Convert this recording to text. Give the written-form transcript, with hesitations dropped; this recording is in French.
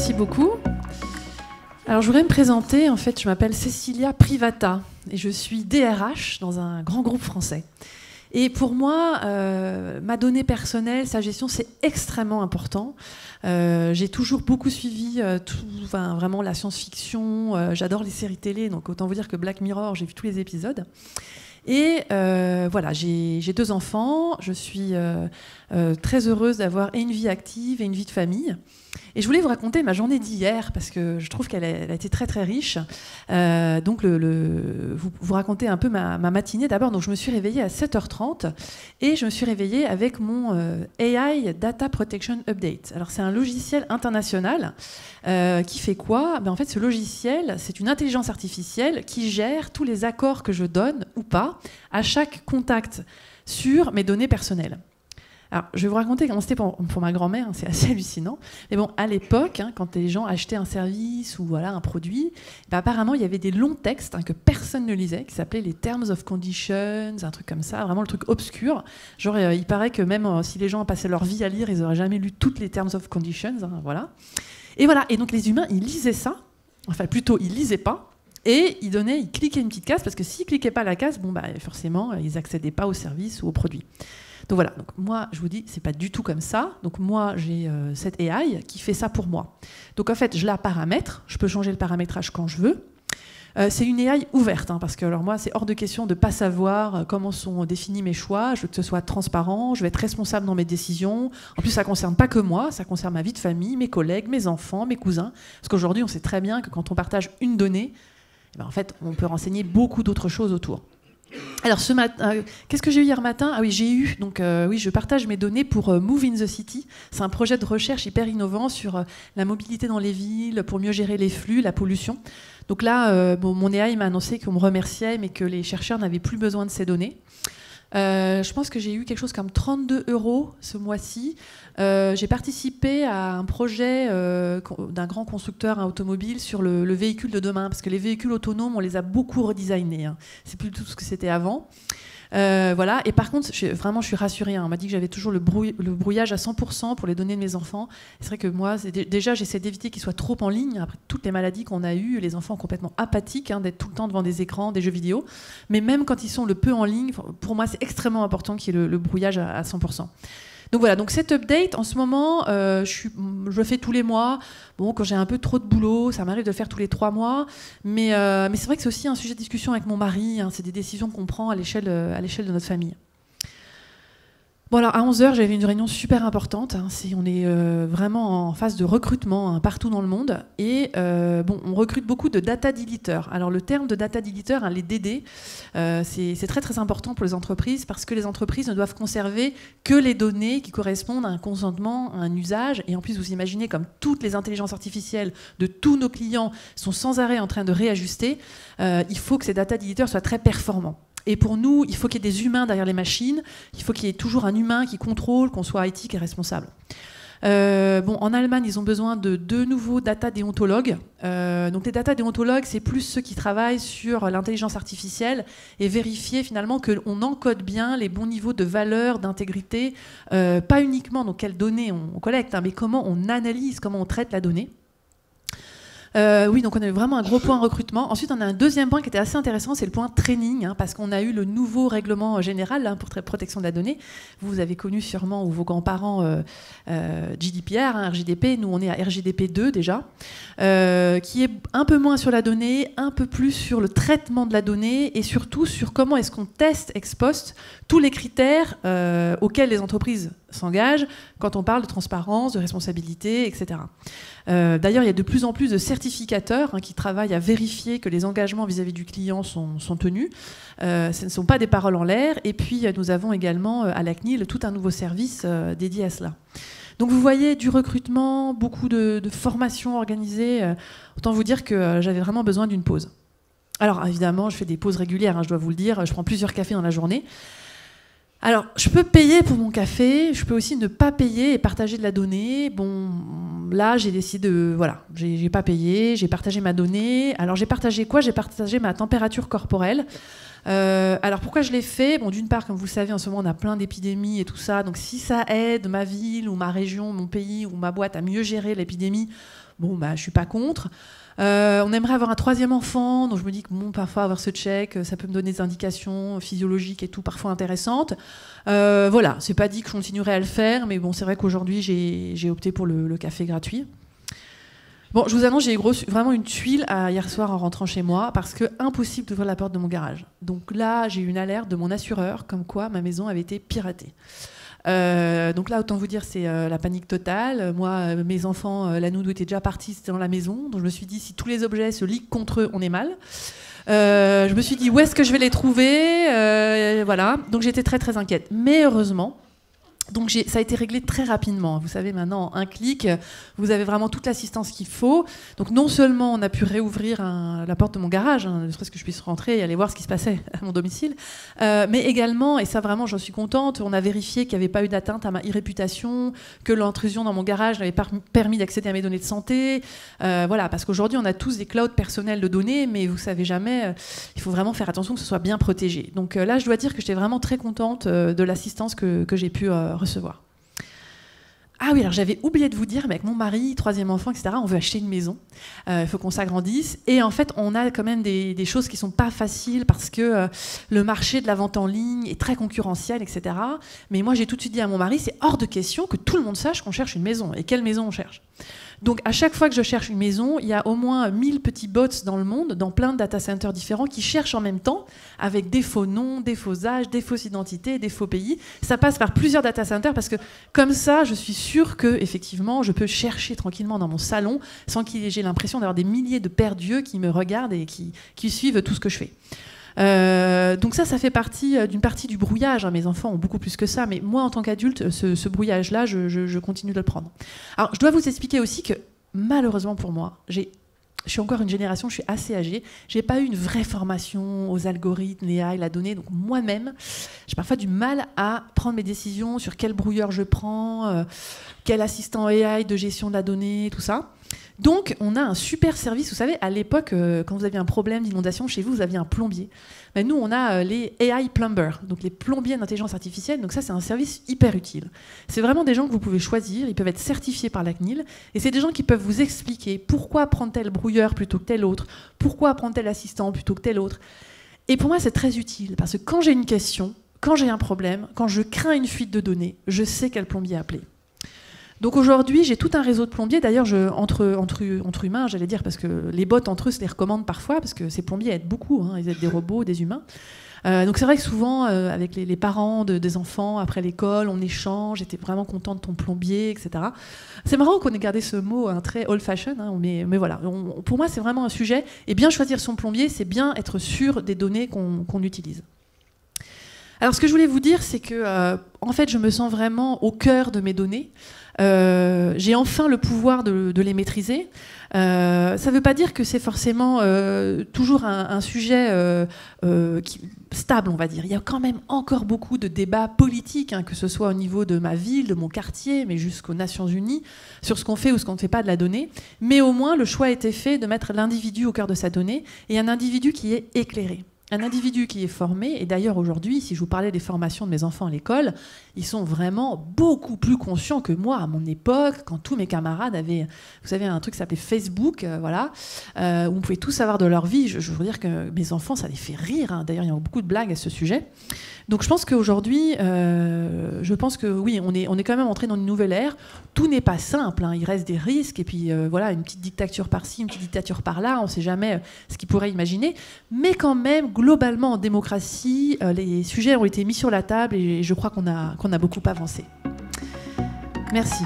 Merci beaucoup. Alors, je voudrais me présenter. En fait, je m'appelle Cécilia Privata et je suis DRH dans un grand groupe français. Et pour moi, ma donnée personnelle, sa gestion, c'est extrêmement important. J'ai toujours beaucoup suivi vraiment la science-fiction. J'adore les séries télé, donc autant vous dire que Black Mirror, j'ai vu tous les épisodes. Et voilà, j'ai 2 enfants. Je suis très heureuse d'avoir une vie active et une vie de famille. Et je voulais vous raconter ma journée d'hier parce que je trouve qu'elle a été très très riche. Donc vous raconter un peu ma matinée d'abord. Donc je me suis réveillée à 7h30 et je me suis réveillée avec mon AI Data Protection Update. Alors c'est un logiciel international qui fait quoi ? En fait, ce logiciel, c'est une intelligence artificielle qui gère tous les accords que je donne ou pas à chaque contact sur mes données personnelles. Alors, je vais vous raconter comment c'était pour ma grand-mère, c'est assez hallucinant. Mais bon, à l'époque, quand les gens achetaient un service ou voilà, un produit, apparemment, il y avait des longs textes que personne ne lisait, qui s'appelaient les Terms of Conditions, un truc comme ça, vraiment le truc obscur. Genre, il paraît que même si les gens passaient leur vie à lire, ils n'auraient jamais lu toutes les Terms of Conditions. Voilà. Et voilà, et donc les humains, ils lisaient ça, enfin plutôt, ils lisaient pas. Et ils cliquaient une petite case, parce que s'ils ne cliquaient pas la case, forcément, ils n'accédaient pas au service ou au produit. Donc voilà, donc moi je vous dis, c'est pas du tout comme ça. Donc moi j'ai cette AI qui fait ça pour moi. Donc en fait, je la paramètre, je peux changer le paramétrage quand je veux. C'est une AI ouverte, parce que alors moi c'est hors de question de ne pas savoir comment sont définis mes choix. Je veux que ce soit transparent, je vais être responsable dans mes décisions. En plus ça ne concerne pas que moi, ça concerne ma vie de famille, mes collègues, mes enfants, mes cousins. Parce qu'aujourd'hui on sait très bien que quand on partage une donnée, en fait on peut renseigner beaucoup d'autres choses autour. Alors ce matin, qu'est-ce que j'ai eu hier matin ? Ah oui, je partage mes données pour Move in the City. C'est un projet de recherche hyper innovant sur la mobilité dans les villes, pour mieux gérer les flux, la pollution. Donc là, mon AI m'a annoncé qu'on me remerciait, mais que les chercheurs n'avaient plus besoin de ces données. Je pense que j'ai eu quelque chose comme 32 € ce mois-ci. J'ai participé à un projet d'un grand constructeur automobile sur le véhicule de demain, parce que les véhicules autonomes, on les a beaucoup redesignés. C'est plus tout ce que c'était avant. Voilà. Et par contre, je suis rassurée. On m'a dit que j'avais toujours le brouillage à 100% pour les données de mes enfants. C'est vrai que moi, déjà, j'essaie d'éviter qu'ils soient trop en ligne. Après toutes les maladies qu'on a eues, les enfants complètement apathiques, d'être tout le temps devant des écrans, des jeux vidéo. Mais même quand ils sont le peu en ligne, pour moi, c'est extrêmement important qu'il y ait le brouillage à 100%. Donc voilà, donc cet update, en ce moment, je le fais tous les mois. Bon, quand j'ai un peu trop de boulot, ça m'arrive de le faire tous les 3 mois. Mais c'est vrai que c'est aussi un sujet de discussion avec mon mari. C'est des décisions qu'on prend à l'échelle de notre famille. Bon alors à 11h, j'avais une réunion super importante. On est vraiment en phase de recrutement partout dans le monde. Et on recrute beaucoup de data deleters. Alors le terme de data deleter, les DD, c'est très très important pour les entreprises parce que les entreprises ne doivent conserver que les données qui correspondent à un consentement, à un usage. Et en plus, vous imaginez comme toutes les intelligences artificielles de tous nos clients sont sans arrêt en train de réajuster, il faut que ces data deleters soient très performants. Et pour nous, il faut qu'il y ait des humains derrière les machines, il faut qu'il y ait toujours un humain qui contrôle, qu'on soit éthique et responsable. En Allemagne, ils ont besoin de 2 nouveaux data déontologues. Donc les data déontologues, c'est plus ceux qui travaillent sur l'intelligence artificielle et vérifier finalement qu'on encode bien les bons niveaux de valeur, d'intégrité, pas uniquement dans quelles données on collecte, mais comment on analyse, comment on traite la donnée. Oui, donc on a eu vraiment un gros point recrutement. Ensuite, on a un deuxième point qui était assez intéressant, c'est le point training, parce qu'on a eu le nouveau règlement général pour protection de la donnée. Vous avez connu sûrement, ou vos grands-parents, GDPR, RGDP. Nous, on est à RGDP 2 déjà, qui est un peu moins sur la donnée, un peu plus sur le traitement de la donnée et surtout sur comment est-ce qu'on teste ex post tous les critères auxquels les entreprises s'engagent quand on parle de transparence, de responsabilité, etc. D'ailleurs, il y a de plus en plus de certificateurs qui travaillent à vérifier que les engagements vis-à-vis du client sont tenus. Ce ne sont pas des paroles en l'air. Et puis, nous avons également à la CNIL tout un nouveau service dédié à cela. Donc, vous voyez du recrutement, beaucoup de formations organisées. Autant vous dire que j'avais vraiment besoin d'une pause. Alors, évidemment, je fais des pauses régulières, je dois vous le dire. Je prends plusieurs cafés dans la journée. Alors, je peux payer pour mon café, je peux aussi ne pas payer et partager de la donnée. Bon, là, j'ai décidé de... Voilà, j'ai pas payé, j'ai partagé ma donnée. Alors, j'ai partagé quoi ? J'ai partagé ma température corporelle. Alors, pourquoi je l'ai fait ? Bon, d'une part, comme vous le savez, en ce moment, on a plein d'épidémies et tout ça. Donc, si ça aide ma ville ou ma région, mon pays ou ma boîte à mieux gérer l'épidémie, Bon, bah, je suis pas contre. On aimerait avoir un troisième enfant, donc je me dis que bon, parfois avoir ce check, ça peut me donner des indications physiologiques et tout, parfois intéressantes. Voilà, c'est pas dit que je continuerai à le faire, mais bon, c'est vrai qu'aujourd'hui j'ai opté pour le café gratuit. Bon, je vous annonce, j'ai vraiment une tuile hier soir en rentrant chez moi, parce que impossible d'ouvrir la porte de mon garage. Donc là, j'ai eu une alerte de mon assureur, comme quoi ma maison avait été piratée. Donc là, autant vous dire, c'est la panique totale. Moi, mes enfants, la nounou était déjà partie, c'était dans la maison. Donc je me suis dit, si tous les objets se liguent contre eux, on est mal. Je me suis dit, où est-ce que je vais les trouver, voilà. Donc j'étais très très inquiète. Mais heureusement, donc ça a été réglé très rapidement. Vous savez, maintenant, en un clic, vous avez vraiment toute l'assistance qu'il faut. Donc non seulement on a pu réouvrir la porte de mon garage, ne serait-ce que je puisse rentrer et aller voir ce qui se passait à mon domicile, mais également, et ça vraiment j'en suis contente, on a vérifié qu'il n'y avait pas eu d'atteinte à ma e-réputation, que l'intrusion dans mon garage n'avait pas permis d'accéder à mes données de santé. Voilà, parce qu'aujourd'hui on a tous des clouds personnels de données, mais vous savez jamais, il faut vraiment faire attention que ce soit bien protégé. Donc là, je dois dire que j'étais vraiment très contente de l'assistance que j'ai pu recevoir. Ah oui, alors j'avais oublié de vous dire, mais avec mon mari, troisième enfant, etc., on veut acheter une maison. Il faut qu'on s'agrandisse. Et en fait, on a quand même des choses qui ne sont pas faciles parce que le marché de la vente en ligne est très concurrentiel, etc. Mais moi, j'ai tout de suite dit à mon mari, c'est hors de question que tout le monde sache qu'on cherche une maison. Et quelle maison on cherche ? Donc à chaque fois que je cherche une maison, il y a au moins 1000 petits bots dans le monde, dans plein de data centers différents, qui cherchent en même temps, avec des faux noms, des faux âges, des fausses identités, des faux pays. Ça passe par plusieurs data centers parce que comme ça, je suis sûre que effectivement, je peux chercher tranquillement dans mon salon sans que j'ai l'impression d'avoir des milliers de pères d'yeux qui me regardent et qui suivent tout ce que je fais. Donc ça fait partie d'une partie du brouillage. Mes enfants ont beaucoup plus que ça, mais moi, en tant qu'adulte, ce brouillage-là, je continue de le prendre. Alors, je dois vous expliquer aussi que, malheureusement pour moi, je suis encore une génération, je suis assez âgée, j'ai pas eu une vraie formation aux algorithmes, les AI, la donnée, donc moi-même, j'ai parfois du mal à prendre mes décisions sur quel brouilleur je prends, quel assistant AI de gestion de la donnée, tout ça. Donc, on a un super service. Vous savez, à l'époque, quand vous aviez un problème d'inondation chez vous, vous aviez un plombier. Ben, nous, on a les AI plumbers, donc les plombiers d'intelligence artificielle. Donc ça, c'est un service hyper utile. C'est vraiment des gens que vous pouvez choisir. Ils peuvent être certifiés par la CNIL. Et c'est des gens qui peuvent vous expliquer pourquoi prendre tel brouilleur plutôt que tel autre, pourquoi prendre tel assistant plutôt que tel autre. Et pour moi, c'est très utile, parce que quand j'ai une question, quand j'ai un problème, quand je crains une fuite de données, je sais quel plombier appeler. Donc aujourd'hui, j'ai tout un réseau de plombiers. D'ailleurs, entre humains, j'allais dire, parce que les bots entre eux se les recommandent parfois, parce que ces plombiers aident beaucoup, ils aident des robots, des humains. Donc c'est vrai que souvent, avec les parents des enfants, après l'école, on échange, j'étais vraiment contente de ton plombier, etc. C'est marrant qu'on ait gardé ce mot très old-fashion, mais voilà. Pour moi, c'est vraiment un sujet. Et bien choisir son plombier, c'est bien être sûr des données qu'on utilise. Alors ce que je voulais vous dire, c'est que en fait, je me sens vraiment au cœur de mes données. J'ai enfin le pouvoir de les maîtriser. Ça ne veut pas dire que c'est forcément toujours un sujet stable, on va dire. Il y a quand même encore beaucoup de débats politiques, que ce soit au niveau de ma ville, de mon quartier, mais jusqu'aux Nations Unies, sur ce qu'on fait ou ce qu'on ne fait pas de la donnée. Mais au moins, le choix a été fait de mettre l'individu au cœur de sa donnée, et un individu qui est éclairé. Un individu qui est formé, et d'ailleurs aujourd'hui, si je vous parlais des formations de mes enfants à l'école, ils sont vraiment beaucoup plus conscients que moi à mon époque, quand tous mes camarades avaient, vous savez, un truc qui s'appelait Facebook, voilà, où on pouvait tout savoir de leur vie. Je veux dire que mes enfants, ça les fait rire. D'ailleurs, il y a beaucoup de blagues à ce sujet. Donc je pense qu'aujourd'hui, oui, on est quand même entré dans une nouvelle ère. Tout n'est pas simple, il reste des risques, et puis voilà, une petite dictature par-ci, une petite dictature par-là, on ne sait jamais ce qu'ils pourraient imaginer. Mais quand même, globalement, en démocratie, les sujets ont été mis sur la table, et je crois qu'on a beaucoup avancé. Merci.